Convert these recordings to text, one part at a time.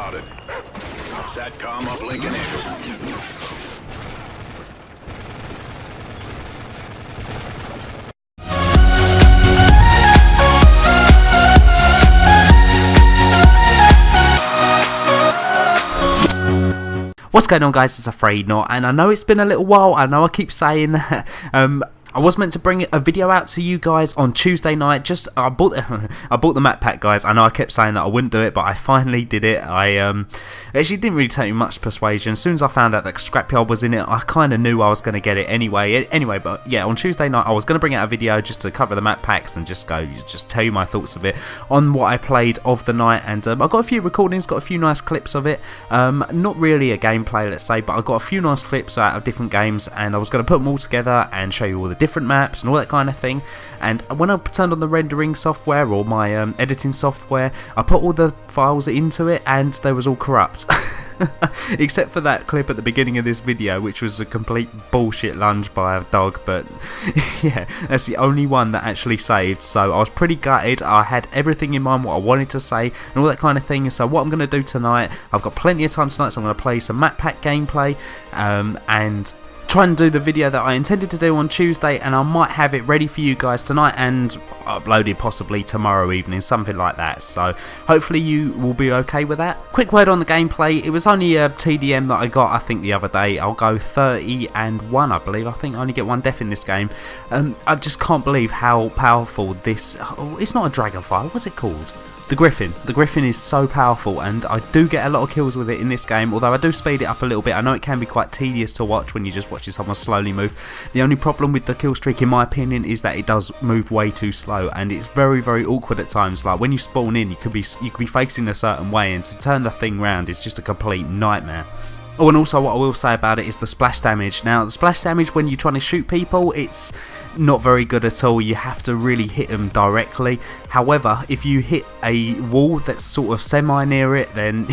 spotted. SATCOM uplink enabled. What's going on, guys? It's Afraid Not, and I know it's been a little while. I know I keep saying that. I was meant to bring a video out to you guys on Tuesday night. I bought the map pack, guys. I know I kept saying that I wouldn't do it, but I finally did it. Actually didn't really take me much persuasion. As soon as I found out that Scrapyard was in it, I kind of knew I was going to get it anyway. But yeah, on Tuesday night I was going to bring out a video just to cover the map packs and just tell you my thoughts of it on what I played of the night. And I got a few recordings, got a few nice clips of it. Not really a gameplay, let's say, but I got a few nice clips out of different games, and I was going to put them all together and show you all the different maps and all that kind of thing. And when I turned on the rendering software or my editing software, I put all the files into it and they was all corrupt. Except for that clip at the beginning of this video, which was a complete bullshit lunge by a dog. But yeah, that's the only one that actually saved, so I was pretty gutted. I had everything in mind, what I wanted to say and all that kind of thing. So what I'm going to do tonight, I've got plenty of time tonight, so I'm going to play some map pack gameplay and try and do the video that I intended to do on Tuesday, and I might have it ready for you guys tonight and uploaded possibly tomorrow evening, something like that. So hopefully you will be okay with that. Quick word on the gameplay. It was only a TDM that I got, I think, the other day. I'll go 30-1, I believe. I think I only get one death in this game. I just can't believe how powerful this... Oh, it's not a dragonfly. What's it called? The Griffin. The Griffin is so powerful, and I do get a lot of kills with it in this game, although I do speed it up a little bit. I know it can be quite tedious to watch when you just watch someone slowly move. The only problem with the kill streak, in my opinion, is that it does move way too slow, and it's very, very awkward at times. Like when you spawn in, you could be facing a certain way, and to turn the thing round is just a complete nightmare. Oh, and also what I will say about it is the splash damage. Now, the splash damage when you're trying to shoot people, it's not very good at all. You have to really hit them directly. However, if you hit a wall that's sort of semi near it, then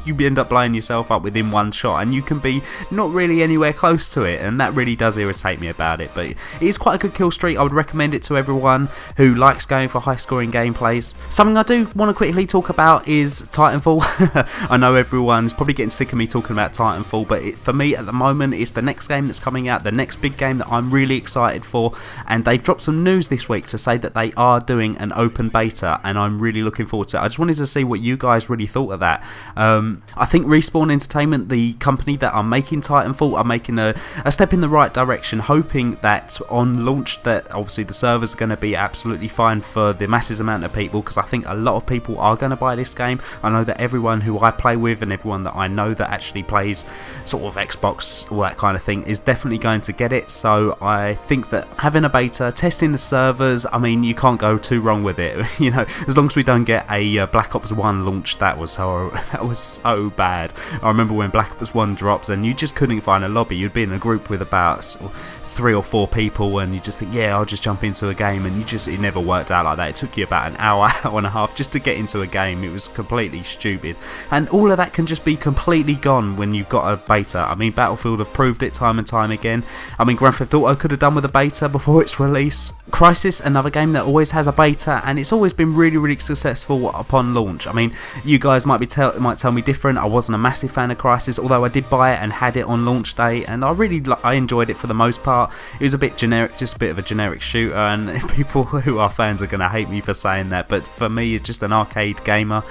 you end up blowing yourself up within one shot, and you can be not really anywhere close to it, and that really does irritate me about it. But it is quite a good kill streak. I would recommend it to everyone who likes going for high scoring gameplays. Something I do want to quickly talk about is Titanfall. I know everyone's probably getting sick of me talking about Titanfall, but for me at the moment, it's the next game that's coming out, the next big game that I'm really excited for. And they've dropped some news this week to say that they are doing an open beta, and I'm really looking forward to it. I just wanted to see what you guys really thought of that. I think Respawn Entertainment, the company that are making Titanfall, are making a step in the right direction, hoping that on launch that obviously the servers are going to be absolutely fine for the massive amount of people, because I think a lot of people are going to buy this game. I know that everyone who I play with and everyone that I know that actually plays sort of Xbox, all that kind of thing, is definitely going to get it. So I think that having a beta, testing the servers, I mean, you can't go too wrong with it. You know, as long as we don't get a Black Ops 1 launch, that was so bad. I remember when Black Ops 1 drops and you just couldn't find a lobby. You'd be in a group with about sort of 3 or 4 people, and you just think, yeah, I'll just jump into a game, and it never worked out like that. It took you about an hour and a half just to get into a game. It was completely stupid, and all of that can just be completely gone when you've got a beta. I mean, Battlefield have proved it time and time again. I mean, Grand Theft Auto could have done with a beta before its release. Crysis, another game that always has a beta, and it's always been really, really successful upon launch. I mean, you guys might tell me different. I wasn't a massive fan of Crysis, although I did buy it and had it on launch day, and I enjoyed it for the most part. It was a bit generic, just a bit of a generic shooter, and people who are fans are going to hate me for saying that, but for me, it's just an arcade gamer.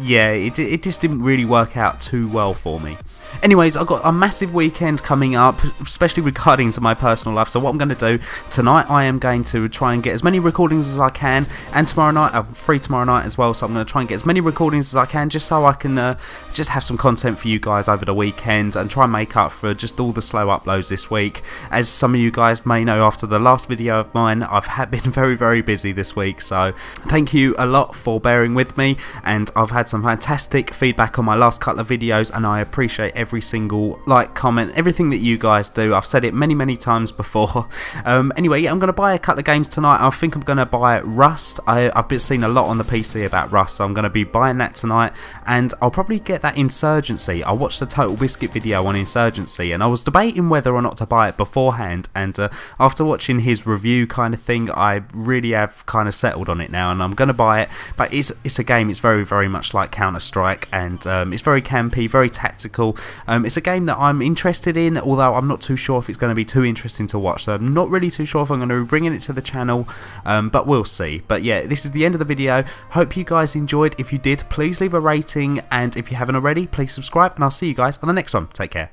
Yeah, it just didn't really work out too well for me. Anyways, I've got a massive weekend coming up, especially regarding to my personal life. So what I'm going to do tonight, I am going to try and get as many recordings as I can, and tomorrow night, I'm free tomorrow night as well, so I'm going to try and get as many recordings as I can, just so I can just have some content for you guys over the weekend, and try and make up for just all the slow uploads this week. As some of you guys may know, after the last video of mine, I've been very, very busy this week, so thank you a lot for bearing with me, and I've had some fantastic feedback on my last couple of videos, and I appreciate every single like, comment, everything that you guys do. I've said it many times before. Anyway, yeah, I'm going to buy a couple of games tonight. I think I'm going to buy Rust. I've been seeing a lot on the PC about Rust, so I'm going to be buying that tonight, and I'll probably get that Insurgency. I watched the Total Biscuit video on Insurgency, and I was debating whether or not to buy it beforehand, and after watching his review kind of thing, I really have kind of settled on it now, and I'm going to buy it. But it's a game, it's very much like Counter-Strike, and it's very campy, very tactical. It's a game that I'm interested in, although I'm not too sure if it's going to be too interesting to watch, so I'm not really too sure if I'm going to be bringing it to the channel, but we'll see. But yeah, this is the end of the video. Hope you guys enjoyed. If you did, please leave a rating, and if you haven't already, please subscribe, and I'll see you guys on the next one. Take care.